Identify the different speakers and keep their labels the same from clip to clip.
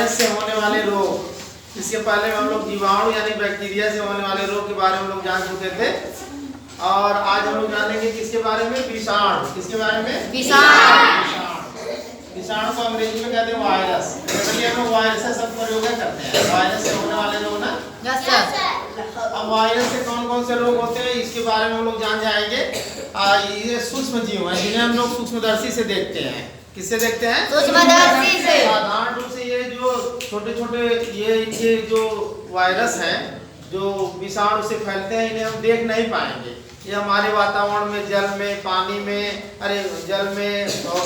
Speaker 1: Virus से होने वाले रोग। इसके पहले हम लोग जीवाणु यानी बैक्टीरिया से होने वाले रोग के बारे में हम लोग जान चुके थे, और आज हम लोग जानेंगे किसके बारे में, विषाणु। किसके बारे में? विषाणु। विषाणु को अंग्रेजी में कहते हैं वायरस। चलिए हम लोग वायरस से सब प्रयोग करते हैं, वायरस से होने वाले रोग ना। अब वायरस से कौन कौन से रोग होते हैं इसके बारे में हम लोग जान जाएंगे। ये सूक्ष्म जीव हैं जिन्हें हम लोग सूक्ष्मदर्शी से देखते हैं। किससे देखते हैं? सूक्ष्मदर्शी से। साधारण रूप से ये जो छोटे छोटे ये जो वायरस हैं जो विषाणु से फैलते हैं, इन्हें हम देख नहीं पाएंगे। ये हमारे वातावरण में, जल में, पानी में, जल में और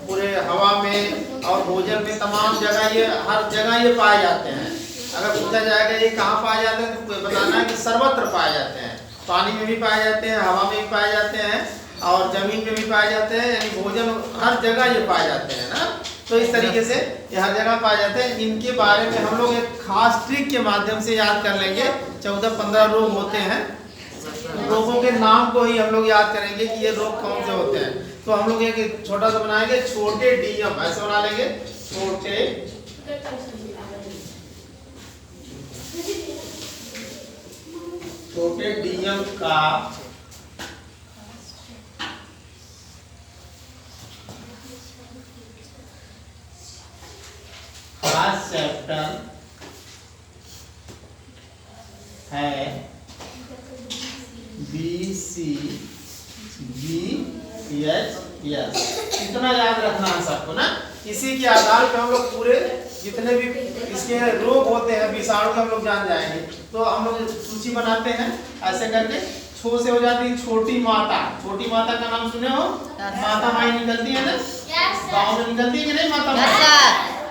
Speaker 1: पूरे हवा में और भोजन में, तमाम जगह ये, हर जगह ये पाए जाते हैं। अगर पूछा जाएगा ये कहाँ पाए जाते हैं तो बताना है कि सर्वत्र पाए जाते हैं। पानी में भी पाए जाते हैं, हवा में भी पाए जाते हैं और जमीन में भी पाए जाते हैं, यानी भोजन हर जगह ये पाए जाते हैं ना। तो इस तरीके से ये हर जगह पाए जाते हैं। इनके बारे में हम लोग एक खास ट्रिक के माध्यम से याद कर लेंगे। 14-15 रोग होते हैं, रोगों के नाम को ही हम लोग याद करेंगे कि ये रोग कौन से होते हैं। तो हम लोग एक छोटा सा बनाएंगे, छोटे डीएम, ऐसे बना लेंगे, छोटे डीएम का खास चैप्टर है BCGHS। इतना याद रखना है सबको ना। इसी के आधार पे हम लोग पूरे जितने भी इसके रोग होते हैं विषाणु के हम लोग जान जाएंगे। तो हम लोग सूची बनाते हैं ऐसे करके। छो से हो जाती है छोटी माता। छोटी माता का नाम सुने हो? माता माई निकलती है ना, गाँव में निकलती है कि नहीं माता माई?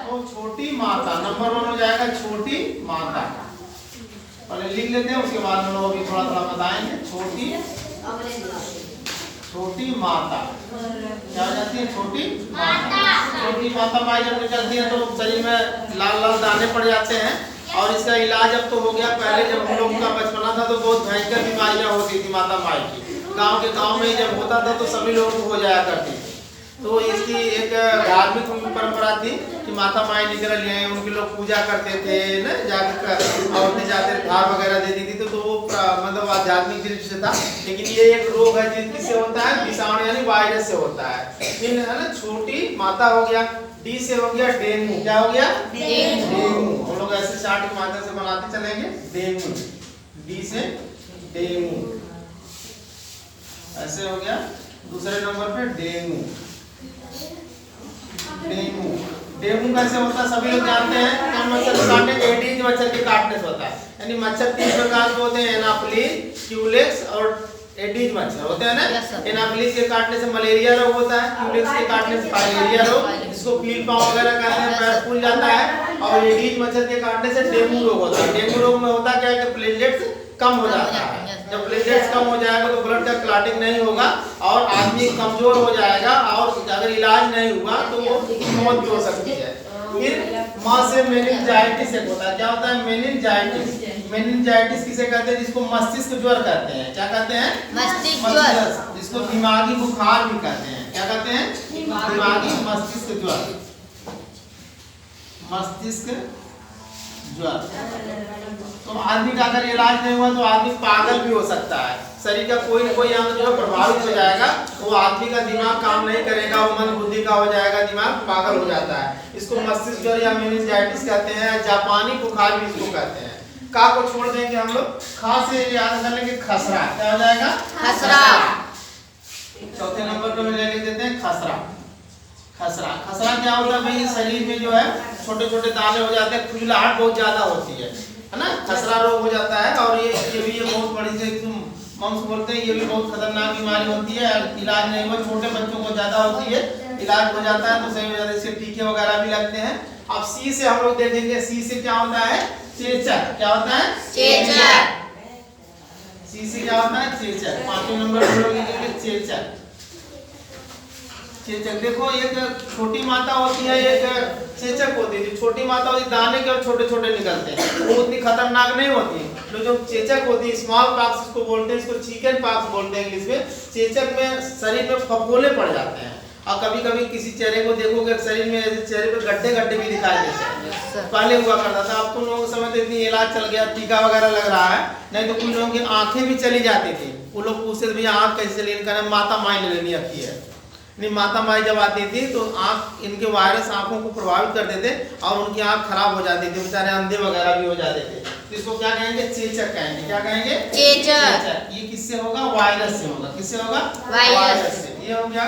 Speaker 1: तो छोटी माता नंबर 1 हो जाएगा, छोटी माता। पहले लिख लेते हैं, उसके बाद हम लोग अभी थोड़ा थोड़ा बताएंगे। छोटी माता क्या हो जाती है? छोटी माता। छोटी माता माई जब निकलती है तो शरीर में लाल लाल दाने पड़ जाते हैं, और इसका इलाज अब तो हो गया। पहले जब हम लोग का बचपना था तो बहुत भयंकर बीमारियां होती थी माता माई की। गांव में जब होता था तो सभी लोगों को हो जाया करती थी। तो इसकी एक धार्मिक परंपरा थी कि माता माई निकल रही है, उनके लोग पूजा करते थे ना, जाकर औरतें जाते धार वगैरह देती थी। तो वो मतलब आध्यात्मिक दृष्टि से था। लेकिन ये एक रोग है जिससे होता है, विषाणु यानी वायरस से होता है। फिर है ना, छोटी माता हो गया, डी से हो गया डेंगू। क्या हो गया? डेंगू। हम लोग ऐसे चार्ट के माध्यम से बनाते चलेंगे। डेंगू, डी से डेंगू ऐसे हो गया। दूसरे नंबर पे डेंगू। डेंगू कैसे होता है सभी लोग जानते हैं। कौन मच्छर के काटने? एडीज मच्छर के काटने से होता है। यानी मच्छर 3 प्रकार के होते हैं, एनाफिलिस, क्यूलेक्स और एडीज मच्छर होते हैं ना। एनाफिलिस के काटने से मलेरिया रोग होता है, क्यूलेक्स के काटने से फाइलेरिया रोग, जिसको पील पाँव वगैरह कहते हैं, पैर फूल जाता है, और एडीज मच्छर के काटने से डेंगू रोग होता है। डेंगू रोग में होता क्या है कि प्लेटलेट्स कम हो जाता है। जब प्लेटलेट्स कम हो जाएगा तो ब्लड का क्लॉटिंग नहीं होगा और आदमी कमजोर हो जाएगा, और अगर इलाज नहीं हुआ तो वो मौत भी हो सकती है। फिर मां से मेनिंजाइटिस एक होता है। क्या होता है? मेनिंजाइटिस। मेनिंजाइटिस किसे कहते हैं? जिसको मस्तिष्क ज्वर कहते हैं। क्या कहते हैं? मस्तिष्क ज्वर। जिसको दिमागी बुखार भी कहते हैं। क्या कहते हैं? दिमागी मस्तिष्क ज्वर। मस्तिष्क ज्वर। तो आदमी का अगर इलाज नहीं हुआ तो आदमी पागल भी हो सकता है। शरीर का कोई न कोई अंग जो है प्रभावित हो जाएगा, वो आदमी का दिमाग काम नहीं करेगा, वो मंद बुद्धि का हो जाएगा, दिमाग पागल हो जाता है। इसको मस्तिष्क ज्वर या मेनिंजाइटिस कहते हैं। जापानी बुखार भी इसको कहते हैं। का को छोड़ देंगे हम लोग, खा से याद कर लेंगे खसरा। क्या हो जाएगा? खसरा। चौथे नंबर पे ले लेते हैं खसरा। खसरा। खसरा क्या होता है भाई? शरीर में जो है छोटे छोटे दाने हो जाते हैं, खुजलाहट बहुत ज्यादा होती है ना। खसरा रोग हो जाता है, और ये बहुत बड़ी से मम्स बोलते हैं, ये भी बहुत खतरनाक बीमारी होती है। इलाज नहीं हुआ, छोटे बच्चों को ज्यादा होती है, इलाज हो जाता है तो सही हो जाता है। इसके टीके वगैरह भी लगते हैं। अब सी से हम लोग देखेंगे। सी से क्या होता है? चेचक। क्या होता है? चेचक। सी से क्या होता है? चेचक। 5वें नंबर पर लोग लिखेंगे चेचक। चेचक देखो, एक छोटी माता होती है, एक चेचक होती है। जो छोटी माता होती है दाने के और छोटे छोटे निकलते हैं, वो उतनी खतरनाक नहीं होती। जो चेचक होती है, स्मॉल पॉक्स इसको बोलते हैं, इसको चिकन पॉक्स बोलते हैं इंग्लिश में। चेचक में शरीर में फफोले पड़ जाते हैं, और कभी कभी किसी चेहरे को देखोगे शरीर में ऐसे चेहरे पे गड्ढे गड्ढे भी दिखाई देते हैं। पहले हुआ करता था, अब तो लोगों के समय तो इतनी इलाज चल गया, टीका वगैरह लग रहा है, नहीं तो कुछ लोगों की आंखें भी चली जाती थी। वो लोग पूछते थे भैया आँख कैसे चली, इनका माता माई ले लेनी आती है। नहीं, माता माई जब आती थी तो आँख इनके वायरस आँखों को प्रभावित करते थे और उनकी आँख खराब हो जाती थी, बेचारे अंधे वगैरह भी हो जाते थे। तो इसको क्या कहेंगे? चेचक कहेंगे। क्या कहेंगे? चेचक। ये किससे होगा? वायरस से होगा। किससे होगा? वायरस से। ये हो गया।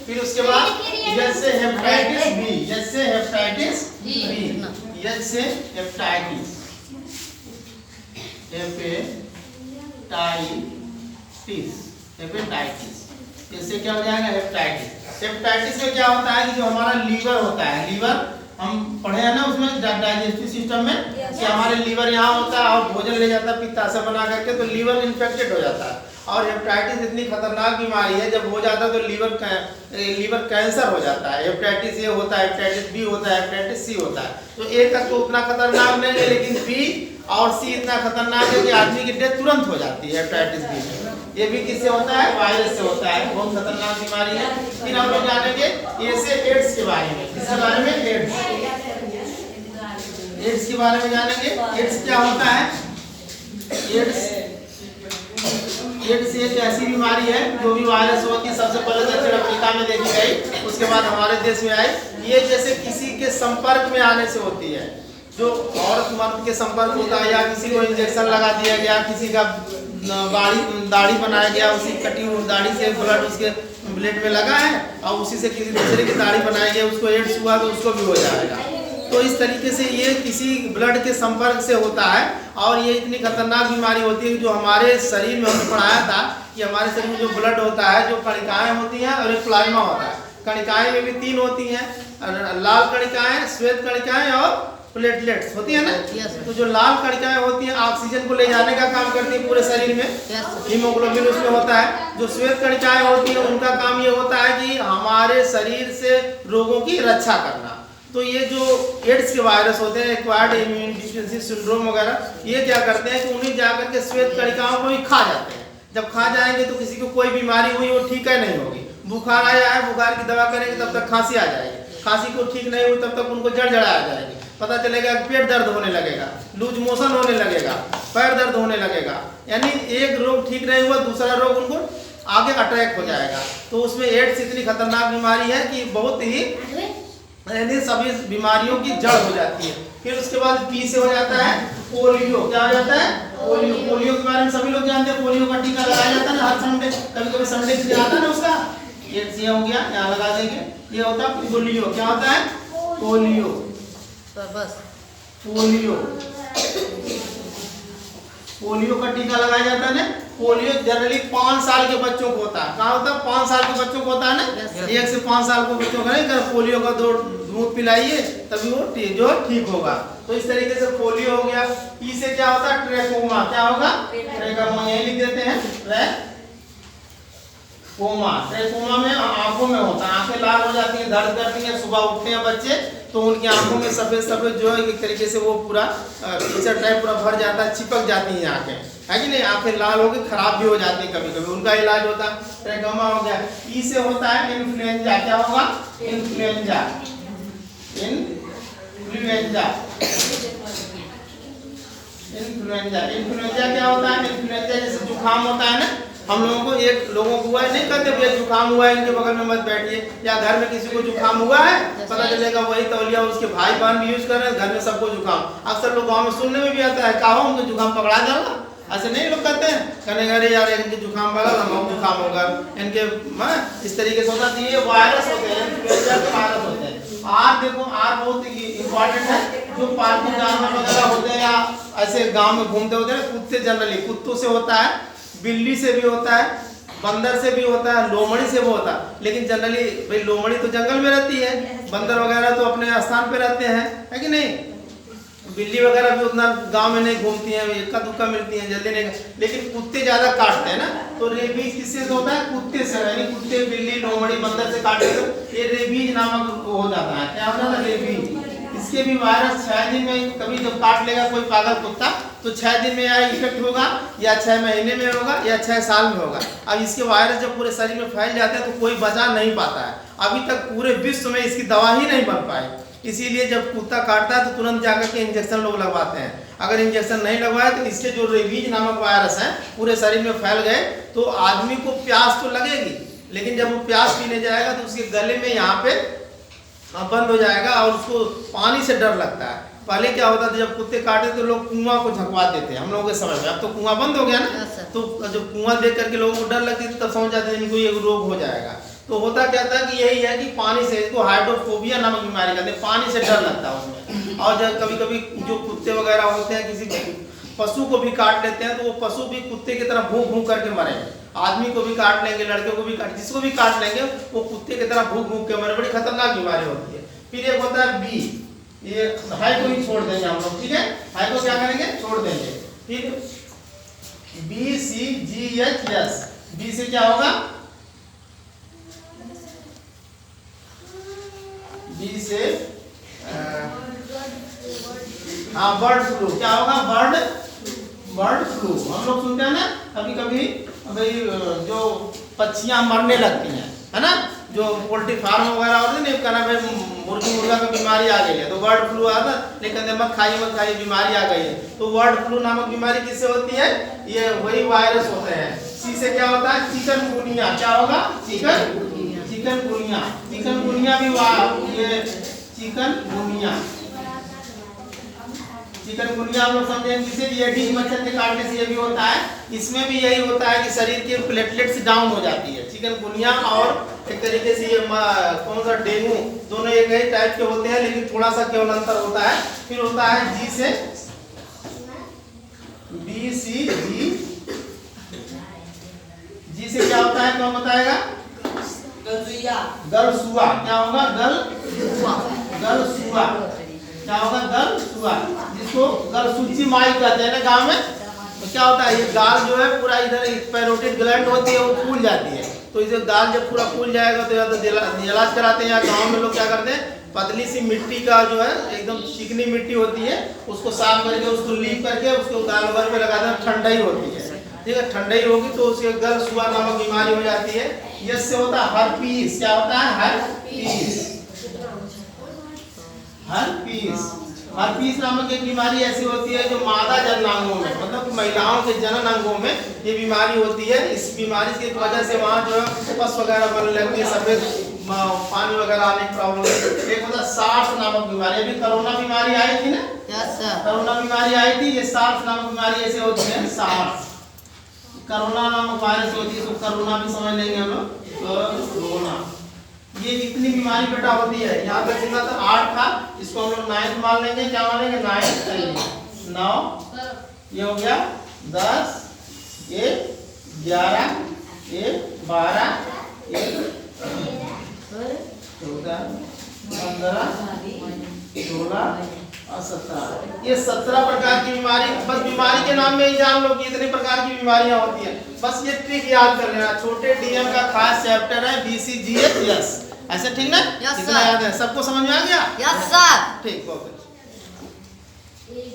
Speaker 1: फिर उसके बाद जैसे हेपेटाइटिस बी, जैसे हेपेटाइटिस बी, जैसे हेपेटाइटिस, हेपेटाइटिस, इससे क्या हो जाएगा? हेपेटाइटिस। हेपेटाइटिस में क्या होता है कि जो हमारा लीवर होता है, लीवर हम पढ़े हैं ना उसमें डाइजेस्टिव सिस्टम में कि हमारे लीवर यहाँ होता है और भोजन ले जाता है पित्ताशय बना करके, तो लीवर इन्फेक्टेड हो जाता है। और हेपेटाइटिस इतनी खतरनाक बीमारी है, जब हो जाता है तो लीवर कैंसर हो जाता है। हेपेटाइटिस ए होता है, हेपेटाइटिस बी होता है, हेपेटाइटिस सी होता है। तो ए तक तो उतना खतरनाक नहीं है, लेकिन बी और सी इतना खतरनाक है कि आदमी की डेथ तुरंत हो जाती है हेपेटाइटिस बी में। ये भी किससे होता है? वायरस से होता है। बहुत खतरनाक बीमारी है। फिर हम लोग जानेंगे ऐसे एड्स के बारे में। किसके बारे में? एड्स के बारे में जानेंगे। एड्स क्या होता है? एड्स एक ऐसी बीमारी है जो भी वायरस होती है, सबसे पहले दक्षिण अफ्रीका में देखी गई, उसके बाद हमारे देश में आई। ये जैसे किसी के संपर्क में आने से होती है, जो औरत मर्द के संपर्क होता है, या किसी को इंजेक्शन लगा दिया गया, किसी का दाढ़ी बनाया गया, उसी कटी हुई दाढ़ी से ब्लड उसके ब्लेड में लगा है और उसी से किसी दूसरे की दाढ़ी बनाई गई, उसको एड्स हुआ तो उसको भी हो जाएगा। तो इस तरीके से ये किसी ब्लड के संपर्क से होता है और ये इतनी खतरनाक बीमारी होती है कि जो हमारे शरीर में हमने पढ़ाया था कि हमारे शरीर में जो ब्लड होता है, जो कणिकाएं होती हैं और एक प्लाज्मा होता है। कणिकाएं में भी 3 होती हैं, लाल कणिकाएं, श्वेत कणिकाएं और प्लेटलेट्स होती है ना। तो जो लाल कणिकाएं होती हैं ऑक्सीजन को ले जाने का काम करती है पूरे शरीर में, हीमोग्लोबिन उसमें होता है। जो श्वेत कणिकाएं होती हैं उनका काम ये होता है कि हमारे शरीर से रोगों की रक्षा करना। तो ये जो एड्स के वायरस होते हैं, एक्वायर्ड इम्यून डिफिशिएंसी सिंड्रोम वगैरह, ये क्या करते हैं कि उन्हें जाकर के श्वेत कणिकाओं को भी खा जाते हैं। जब खा जाएंगे तो किसी को कोई बीमारी हुई वो ठीक है नहीं होगी। बुखार आया है, बुखार की दवा करेंगे तब तक खांसी आ जाएगी, खांसी को ठीक नहीं हुई तब तक उनको जड़ आ जाएगी, पता चलेगा पेट दर्द होने लगेगा, लूज मोशन होने लगेगा, पैर दर्द होने लगेगा। यानी एक रोग ठीक नहीं हुआ, दूसरा रोग उनको आगे अटैक हो जाएगा। तो उसमें एड्स इतनी खतरनाक बीमारी है कि बहुत ही यानी सभी बीमारियों की जड़ हो जाती है। फिर उसके बाद पी से हो जाता है पोलियो। क्या हो जाता है? पोलियो। पोलियो के बारे में सभी लोग जानते हैं, पोलियो का टीका लगाया जाता है ना हर संडे, कभी कभी संडे से आता है ना उसका। ये हो गया, यहाँ लगा देंगे। ये होता है पोलियो। क्या होता है? पोलियो। बस पोलियो, पोलियो का टीका लगाया जाता है ना। पोलियो जनरली 5 साल के बच्चों को होता है। कहाँ होता है? 5 साल के बच्चों को होता है ना। 1 से 5 साल के बच्चों को नहीं, पोलियो का दूध पिलाइए तभी वो जो ठीक होगा। तो इस तरीके से पोलियो हो गया। पी से क्या होता है? ट्रैकोमा। क्या होगा? ट्रैकोमा। यही लिख देते हैं, ट्रैकोमा। ट्रैकोमा में आंखों में होता है, आंखें लाल हो जाती हैं, दर्द करती हैं, सुबह उठते हैं बच्चे तो उनकी आंखों में सफेद सफेद जो है एक तरीके से वो पूरा कीचड़ टाइप पूरा भर जाता है, चिपक जाती हैं आंखें, है कि नहीं। आंखें लाल होकर खराब भी हो जाती हैं कभी कभी, उनका इलाज होता है। ट्रैकोमा हो गया। ई से होता है इन्फ्लुएंजा। क्या होगा? इन्फ्लुएंजा। इन्फ्लुएंजा। इन्फ्लुएंजा। इन्फ्लुएंजा क्या होता है? इन्फ्लुएंजा जैसे जुकाम होता है ना, हम लोगों को एक लोगों को हुआ है, नहीं कहते भैया जुकाम हुआ है इनके बगल में मत बैठिए, या घर में किसी को जुकाम हुआ है पता चलेगा वही तौलिया उसके भाई बहन भी यूज कर रहे हैं, घर में सबको जुकाम। अक्सर लोग गाँव में सुनने में भी आता है, कहा उनको जुकाम पकड़ा जाएगा, ऐसे नहीं लोग कहते हैं, कहने अरे यार इनके जुकाम वाला हम जुकाम होगा इनके, इस तरीके से होता है। ये वायरस होते हैं, वायरस होते हैं। आर देखो, आर बहुत इंपॉर्टेंट है। जो पालतू जानवर वगैरह होते हैं या ऐसे गाँव में घूमते होते हैं, कुत्ते जनरली कुत्तों से होता है, बिल्ली से भी होता है, बंदर से भी होता है, लोमड़ी से भी होता है। लेकिन जनरली भाई लोमड़ी तो जंगल में रहती है, बंदर वगैरह तो अपने स्थान पे रहते हैं, है कि नहीं। बिल्ली वगैरह भी उतना गांव में नहीं घूमती हैं, इक्का दुक्का मिलती हैं, जल्दी नहीं। लेकिन कुत्ते ज्यादा काटते हैं ना, तो रेबीज किससे होता है? कुत्ते से, यानी कुत्ते, बिल्ली, लोमड़ी, बंदर से काटते तो ये रेबीज नामक हो जाता है। क्या होता है? रेबीज। इसके भी वायरस 6 दिन में कभी जब काट लेगा कोई पागल कुत्ता तो 6 दिन में या इफेक्ट होगा, या 6 महीने में होगा, या 6 साल में होगा। अब इसके वायरस जब पूरे शरीर में फैल जाते हैं तो कोई बचा नहीं पाता है। अभी तक पूरे विश्व में इसकी दवा ही नहीं बन पाई। इसीलिए जब कुत्ता काटता है तो तुरंत जाकर के इंजेक्शन लोग लगवाते हैं। अगर इंजेक्शन नहीं लगवाए तो इसके जो रेबीज नामक वायरस है पूरे शरीर में फैल गए तो आदमी को प्यास तो लगेगी, लेकिन जब वो प्यास पीने जाएगा तो उसके गले में यहाँ पे बंद हो जाएगा और उसको पानी से डर लगता है। पहले क्या होता था, जब कुत्ते काटे तो लोग कुआं को झकवाते थे हम लोगों के समय में। अब तो कुआं बंद हो गया ना, तो जब कुआं देख करके लोगों को डर लगती थी तब समझ जाते थे इनको ये रोग हो जाएगा। तो होता क्या था कि यही है कि पानी से, इसको हाइड्रोफोबिया नामक बीमारी कहते हैं, पानी से डर लगता है उसमें। और जब कभी कभी जो कुत्ते वगैरह होते हैं किसी पशु को भी काट लेते हैं तो वो पशु भी कुत्ते की तरह भूख भूख करके मरेंगे। आदमी को भी काट लेंगे, लड़के को भी काट, जिसको भी काट लेंगे वो कुत्ते की तरह भूख भूख के मरे। बड़ी खतरनाक बीमारी होती है। फिर एक होता है बी, ये हाई को ही छोड़ देंगे हम लोग, ठीक है। हाई को क्या करेंगे, छोड़ देंगे। फिर B C G H S, B से क्या होगा, बी से हाँ बर्ड फ्लू। क्या होगा, बर्ड फ्लू। हम लोग सुनते हैं ना कभी कभी भाई जो पक्षियां मरने लगती हैं, है ना, जो पोल्ट्री फार्म वगैरह होते हैं, कहना भाई मुर्गी मुर्गा का बीमारी आ गई है तो बर्ड फ्लू आता, लेकिन मत खाइए बीमारी आ गई है। तो बर्ड फ्लू नामक बीमारी किससे होती है, ये वही वायरस होते हैं। सी से क्या होता है, चिकनगुनिया। क्या होगा, चिकनगुनिया। चिकनगुनिया भी ये चिकनगुनिया हम लोग समझेंगे जिसे एडिस मच्छर के काटने से ये भी होता है। इसमें भी यही होता है कि शरीर के प्लेटलेट्स डाउन हो जाती है। चिकनगुनिया और एक तरीके से ये कौन सा डेंगू, दोनों एक ही टाइप के होते हैं लेकिन थोड़ा सा केवल अंतर होता है। फिर होता है जी से बी सी जी से क्या होता है, कौन बताएगा, गलसुआ। क्या होगा, गलसुआ। क्या होगा, गलसुआ, जिसको गलसूची माई कहते हैं ना गांव में। तो क्या होता है, ये गाल जो है पूरा इधर पैरोटिड ग्लैंड होती है वो फूल जाती है। तो इसे गाल जब पूरा फूल जाएगा तो या तो इलाज कराते हैं, या गांव में लोग क्या करते हैं, पतली सी मिट्टी का जो है एकदम चिकनी मिट्टी होती है उसको साफ करके उसको लीप करके उसको गाल वगैरह पे लगाते हैं, ठंडाई होती है, ठीक है। ठंडाई होगी तो उसके गलसुआ नामक बीमारी हो जाती है। इससे होता है हर्पीस। क्या होता है, हर्पीस नामक एक बीमारी ऐसी होती है जो मादा जननांगों में, मतलब महिलाओं के जनन अंगों में ये बीमारी होती है। इस बीमारी की वजह से वहाँ जो है पस वगैरह बनने लगती है, सफेद पानी वगैरह आने की प्रॉब्लम है। एक होता है सार्स नामक बीमारी। अभी कोरोना बीमारी आई थी ना, कोरोना बीमारी आई थी, ये सार्स नामक बीमारी ऐसे होती है। सार्स कोरोना नामक वायरस होती है, तो कोरोना भी समझ लेंगे हम लोग, कोरोना। ये इतनी बीमारी बेटा होती है। यहाँ तक जितना तो 8 था, इसको हम लोग 9 मान लेंगे। क्या मानेंगे, 9 ये हो गया 10 ये 11 ये 12 ये 14 15 16 और 17। ये 17 प्रकार की बीमारी, बस बीमारी के नाम में ही जान लो कि इतने प्रकार की बीमारियां होती हैं। बस ये ट्रिक याद कर लेना, छोटे डीएम का खास चैप्टर है BCGS। ऐसे ठीक ना, कितना याद है, सबको समझ में आ गया? Yes sir. ठीक, ओके।